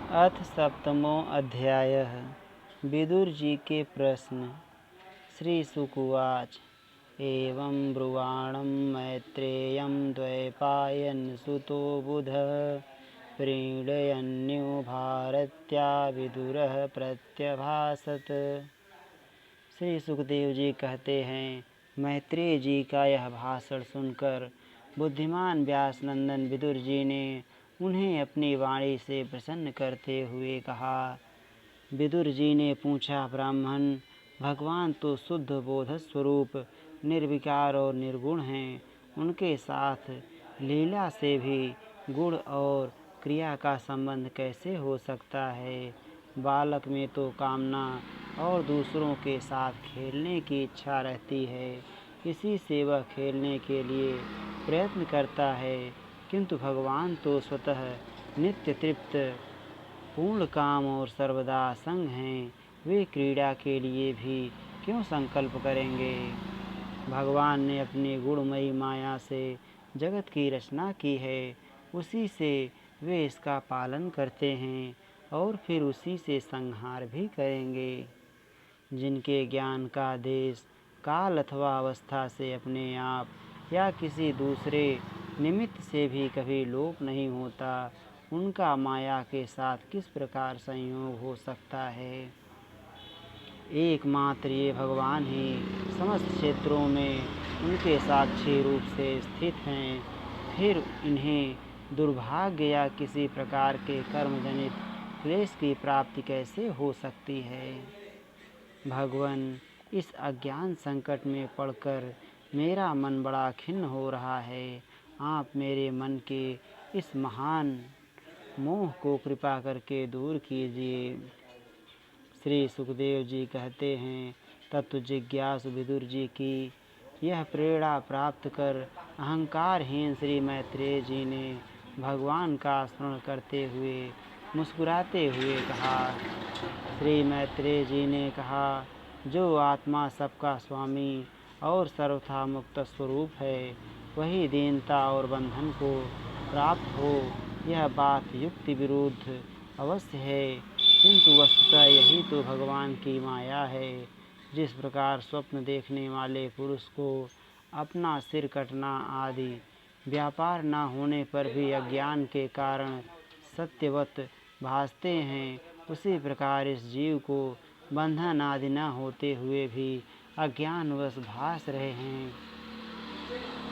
अथ सप्तमो अध्यायः। विदुर जी के प्रश्न। श्री शुक उवाच। एवं ब्रुवाणं मैत्रेयं द्वैपायनसुतो बुधः प्रीणयन्यो भारत्या विदुरः प्रत्यभाषत। श्री सुखदेव जी कहते हैं, मैत्रेय जी का यह भाषण सुनकर बुद्धिमान व्यास नंदन विदुर जी ने उन्हें अपनी वाणी से प्रसन्न करते हुए कहा। विदुर जी ने पूछा, ब्राह्मण, भगवान तो शुद्ध बोध स्वरूप निर्विकार और निर्गुण हैं, उनके साथ लीला से भी गुण और क्रिया का संबंध कैसे हो सकता है? बालक में तो कामना और दूसरों के साथ खेलने की इच्छा रहती है, इसी से वह खेलने के लिए प्रयत्न करता है, किंतु भगवान तो स्वतः नित्य तृप्त पूर्ण काम और सर्वदा संग हैं, वे क्रीड़ा के लिए भी क्यों संकल्प करेंगे? भगवान ने अपनी गुणमयी माया से जगत की रचना की है, उसी से वे इसका पालन करते हैं और फिर उसी से संहार भी करेंगे। जिनके ज्ञान का देश काल अथवा अवस्था से अपने आप या किसी दूसरे निमित्त से भी कभी लोप नहीं होता, उनका माया के साथ किस प्रकार संयोग हो सकता है? एकमात्र ये भगवान ही समस्त क्षेत्रों में उनके साक्षी रूप से स्थित हैं, फिर इन्हें दुर्भाग्य या किसी प्रकार के कर्मजनित क्लेश की प्राप्ति कैसे हो सकती है? भगवान, इस अज्ञान संकट में पड़कर मेरा मन बड़ा खिन्न हो रहा है। आप मेरे मन के इस महान मोह को कृपा करके दूर कीजिए। श्री सुखदेव जी कहते हैं, तत्व जिज्ञासु विदुर जी की यह प्रेरणा प्राप्त कर अहंकारहीन श्री मैत्रेय जी ने भगवान का स्मरण करते हुए मुस्कुराते हुए कहा। श्री मैत्रेय जी ने कहा, जो आत्मा सबका स्वामी और सर्वथा मुक्त स्वरूप है, वही दीनता और बंधन को प्राप्त हो, यह बात युक्ति विरुद्ध अवश्य है, किंतु वस्तुतः यही तो भगवान की माया है। जिस प्रकार स्वप्न देखने वाले पुरुष को अपना सिर कटना आदि व्यापार न होने पर भी अज्ञान के कारण सत्यवत भासते हैं, उसी प्रकार इस जीव को बंधन आदि न होते हुए भी अज्ञानवश भास रहे हैं।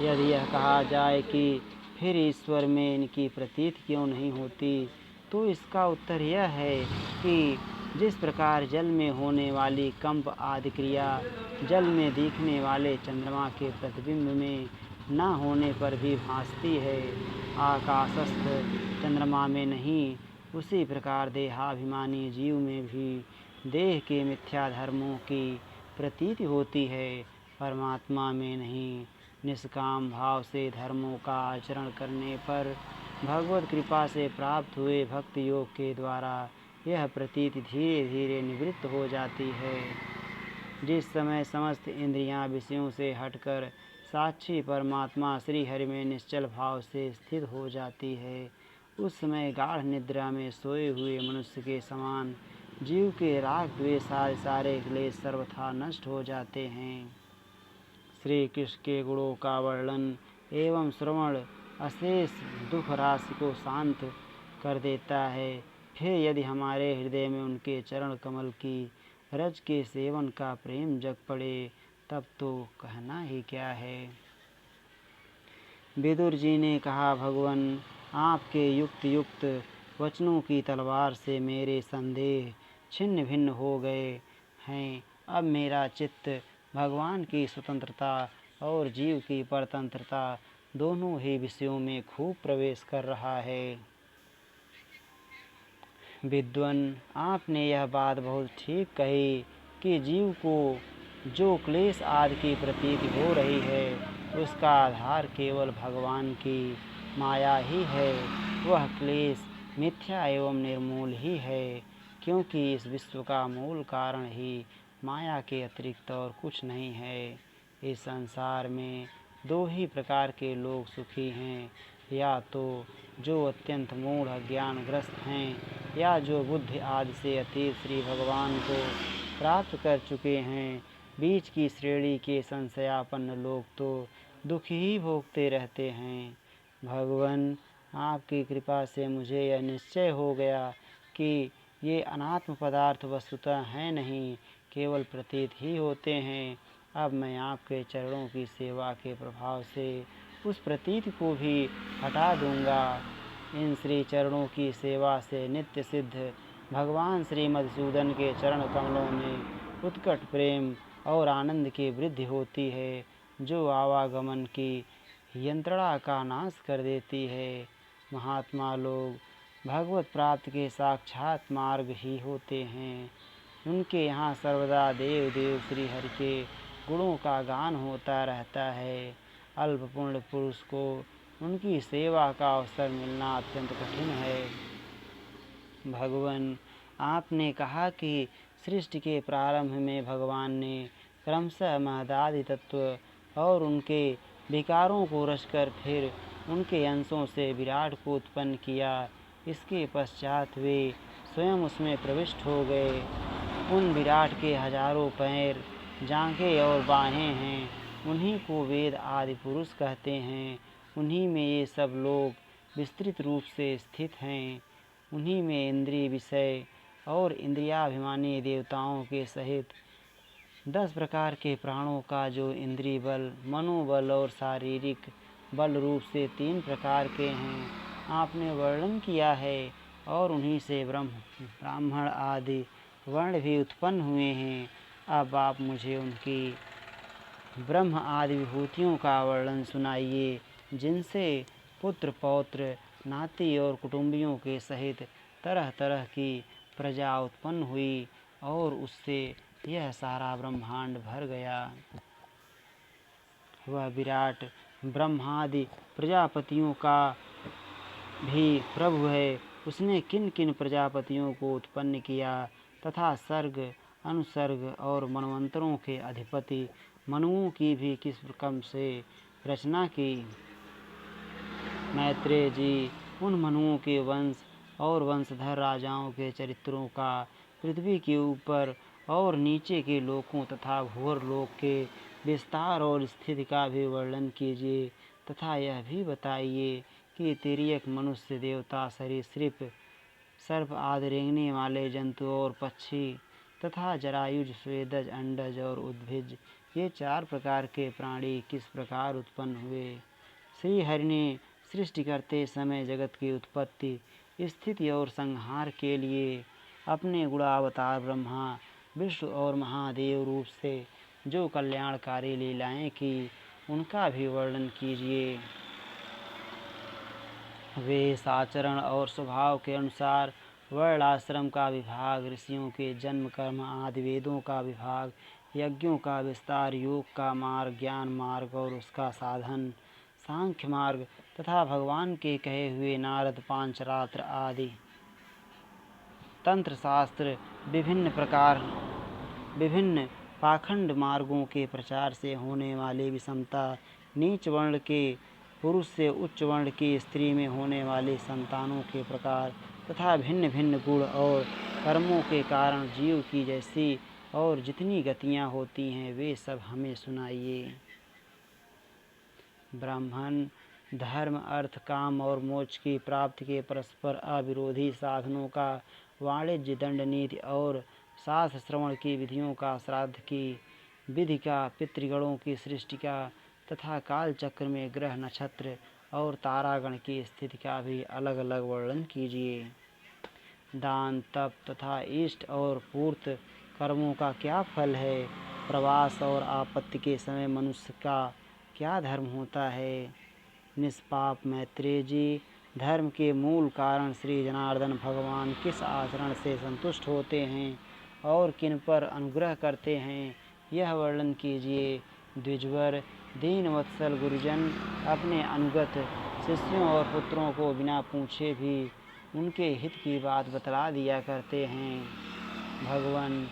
यदि यह कहा जाए कि फिर ईश्वर में इनकी प्रतीति क्यों नहीं होती, तो इसका उत्तर यह है कि जिस प्रकार जल में होने वाली कंप आदि क्रिया जल में दिखने वाले चंद्रमा के प्रतिबिंब में न होने पर भी भासती है, आकाशस्थ चंद्रमा में नहीं, उसी प्रकार देहाभिमानी जीव में भी देह के मिथ्या धर्मों की प्रतीति होती है, परमात्मा में नहीं। निष्काम भाव से धर्मों का आचरण करने पर भगवत कृपा से प्राप्त हुए भक्ति योग के द्वारा यह प्रतीति धीरे धीरे निवृत्त हो जाती है। जिस समय समस्त इंद्रियां विषयों से हटकर साक्षी परमात्मा श्री हरि में निश्चल भाव से स्थित हो जाती है, उस समय गाढ़ निद्रा में सोए हुए मनुष्य के समान जीव के राग द्वेष सारे क्लेश सर्वथा नष्ट हो जाते हैं। श्री कृष्ण के गुणों का वर्णन एवं श्रवण अशेष दुख राशि को शांत कर देता है। फिर यदि हमारे हृदय में उनके चरण कमल की रज के सेवन का प्रेम जग पड़े, तब तो कहना ही क्या है। विदुर जी ने कहा, भगवान, आपके युक्त युक्त वचनों की तलवार से मेरे संदेह छिन्न भिन्न हो गए हैं। अब मेरा चित्त भगवान की स्वतंत्रता और जीव की परतंत्रता दोनों ही विषयों में खूब प्रवेश कर रहा है। विद्वान, आपने यह बात बहुत ठीक कही कि जीव को जो क्लेश आदि की प्रतीति हो रही है, उसका आधार केवल भगवान की माया ही है। वह क्लेश मिथ्या एवं निर्मूल ही है, क्योंकि इस विश्व का मूल कारण ही माया के अतिरिक्त और कुछ नहीं है। इस संसार में दो ही प्रकार के लोग सुखी हैं, या तो जो अत्यंत मूढ़ अज्ञानग्रस्त हैं या जो बुद्धि आदि से अतीत श्री भगवान को प्राप्त कर चुके हैं, बीच की श्रेणी के संशयापन्न लोग तो दुख ही भोगते रहते हैं। भगवान, आपकी कृपा से मुझे यह निश्चय हो गया कि ये अनात्म पदार्थ वस्तुतः हैं नहीं, केवल प्रतीत ही होते हैं। अब मैं आपके चरणों की सेवा के प्रभाव से उस प्रतीत को भी हटा दूंगा। इन श्री चरणों की सेवा से नित्य सिद्ध भगवान श्री मधुसूदन के चरण कमलों में उत्कट प्रेम और आनंद की वृद्धि होती है, जो आवागमन की यंत्रणा का नाश कर देती है। महात्मा लोग भगवत प्राप्ति के साक्षात मार्ग ही होते हैं। उनके यहाँ सर्वदा देव देव श्री हरि के गुणों का गान होता रहता है। अल्प पुण्य पुरुष को उनकी सेवा का अवसर मिलना अत्यंत कठिन है। भगवान, आपने कहा कि सृष्टि के प्रारंभ में भगवान ने क्रमशः महदादि तत्व और उनके विकारों को रचकर फिर उनके अंशों से विराट को उत्पन्न किया। इसके पश्चात वे स्वयं उसमें प्रविष्ट हो गए। उन विराट के हजारों पैर, जांघें और बाहें हैं। उन्हीं को वेद आदि पुरुष कहते हैं। उन्हीं में ये सब लोग विस्तृत रूप से स्थित हैं। उन्हीं में इंद्रिय विषय और इंद्रियाभिमानी देवताओं के सहित 10 प्रकार के प्राणों का, जो इंद्रिय बल, मनोबल और शारीरिक बल रूप से 3 प्रकार के हैं, आपने वर्णन किया है। और उन्हीं से ब्राह्मण आदि वर्ण भी उत्पन्न हुए हैं। अब आप मुझे उनकी ब्रह्म आदि विभूतियों का वर्णन सुनाइए, जिनसे पुत्र पौत्र नाती और कुटुंबियों के सहित तरह तरह की प्रजा उत्पन्न हुई और उससे यह सारा ब्रह्मांड भर गया। वह विराट ब्रह्मादि प्रजापतियों का भी प्रभु है। उसने किन किन प्रजापतियों को उत्पन्न किया तथा सर्ग, अनुसर्ग और मनवंतरों के अधिपति मनुओं की भी किस क्रम से रचना की। मैत्रेय जी उन मनुओं के वंश और वंशधर राजाओं के चरित्रों का, पृथ्वी के ऊपर और नीचे के लोकों तथा घोर लोक के विस्तार और स्थिति का भी वर्णन कीजिए तथा यह भी बताइए कि तिर्यक, मनुष्य, देवता, सरीसृप, सर्प आदि रेंगने वाले जंतु और पक्षी तथा जरायुज, स्वेदज, अंडज और उद्भिज, ये 4 प्रकार के प्राणी किस प्रकार उत्पन्न हुए। श्री हरि ने सृष्टि करते समय जगत की उत्पत्ति, स्थिति और संहार के लिए अपने गुणावतार ब्रह्मा, विष्णु और महादेव रूप से जो कल्याणकारी लीलाएं की, उनका भी वर्णन कीजिए। वेश, आचरण और स्वभाव के अनुसार वर्णाश्रम का विभाग, ऋषियों के जन्म कर्म आदि, वेदों का विभाग, यज्ञों का विस्तार, योग का मार्ग, ज्ञान मार्ग और उसका साधन, सांख्य मार्ग तथा भगवान के कहे हुए नारद, पांचरात्र आदि तंत्र शास्त्र, विभिन्न पाखंड मार्गों के प्रचार से होने वाली विषमता, नीच वर्ण के पुरुष से उच्च वर्ण की स्त्री में होने वाली संतानों के प्रकार तथा भिन्न भिन्न गुण और कर्मों के कारण जीव की जैसी और जितनी गतियाँ होती हैं, वे सब हमें सुनाइए। ब्राह्मण, धर्म, अर्थ, काम और मोक्ष की प्राप्ति के परस्पर अविरोधी साधनों का वाणिज्य, दंड नीति और शास्त्र श्रवण की विधियों का, श्राद्ध की विधि का, पितृगणों की सृष्टि का तथा काल चक्र में ग्रह, नक्षत्र और तारागण की स्थिति का भी अलग अलग वर्णन कीजिए। दान, तप तथा इष्ट और पूर्त कर्मों का क्या फल है। प्रवास और आपत्ति के समय मनुष्य का क्या धर्म होता है। निष्पाप मैत्रेय जी, धर्म के मूल कारण श्री जनार्दन भगवान किस आचरण से संतुष्ट होते हैं और किन पर अनुग्रह करते हैं, यह वर्णन कीजिए। द्विजवर, दीनवत्सल गुरुजन अपने अनुगत शिष्यों और पुत्रों को बिना पूछे भी उनके हित की बात बतला दिया करते हैं। भगवान,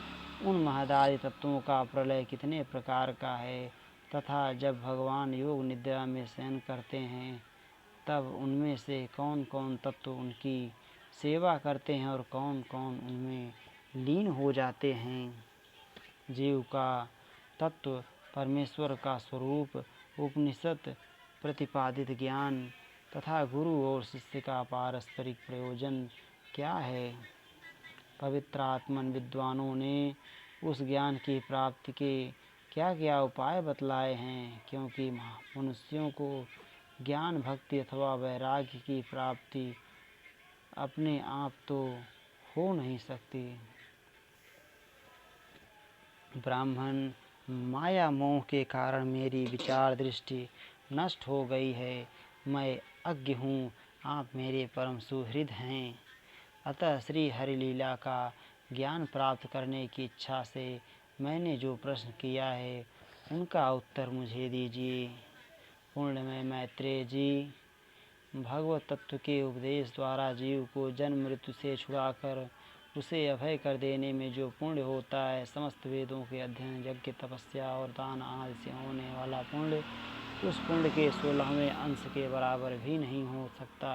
उन महदादि तत्वों का प्रलय कितने प्रकार का है तथा जब भगवान योग निद्रा में शयन करते हैं तब उनमें से कौन कौन तत्व उनकी सेवा करते हैं और कौन कौन उनमें लीन हो जाते हैं। जीव का तत्व, परमेश्वर का स्वरूप, उपनिषद प्रतिपादित ज्ञान तथा गुरु और शिष्य का पारस्परिक प्रयोजन क्या है। पवित्रात्मन विद्वानों ने उस ज्ञान की प्राप्ति के क्या क्या उपाय बतलाए हैं, क्योंकि मनुष्यों को ज्ञान, भक्ति अथवा वैराग्य की प्राप्ति अपने आप तो हो नहीं सकती। ब्राह्मण, माया मोह के कारण मेरी विचार दृष्टि नष्ट हो गई है। मैं अज्ञ हूँ, आप मेरे परम सुहृद हैं। अतः श्री हरिलीला का ज्ञान प्राप्त करने की इच्छा से मैंने जो प्रश्न किया है उनका उत्तर मुझे दीजिए। पुण्यमय मैत्रेय जी, भगवत तत्व के उपदेश द्वारा जीव को जन्म मृत्यु से छुड़ाकर उसे अभय कर देने में जो पुण्य होता है, समस्त वेदों के अध्ययन, यज्ञ, तपस्या और दान आदि से होने वाला पुण्य उस पुण्य के 16वें अंश के बराबर भी नहीं हो सकता।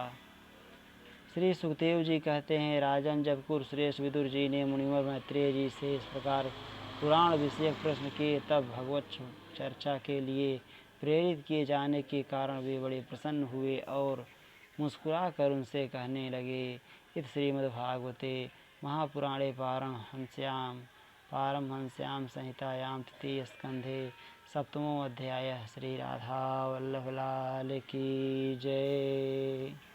श्री सुखदेव जी कहते हैं, राजन, जब कुरुश्रेष्ठ विदुर जी ने मुनिवर मैत्रेय जी से इस प्रकार पुराण विषयक प्रश्न किए, तब भगवत चर्चा के लिए प्रेरित किए जाने के कारण वे बड़े प्रसन्न हुए और मुस्कुराकर उनसे कहने लगे। इत श्रीमद्भागवते महापुराणे पारमहंस्याम संहितायां तृतीय स्कंधे सप्तमो अध्याय। श्री राधा वल्लभ लाल की जय।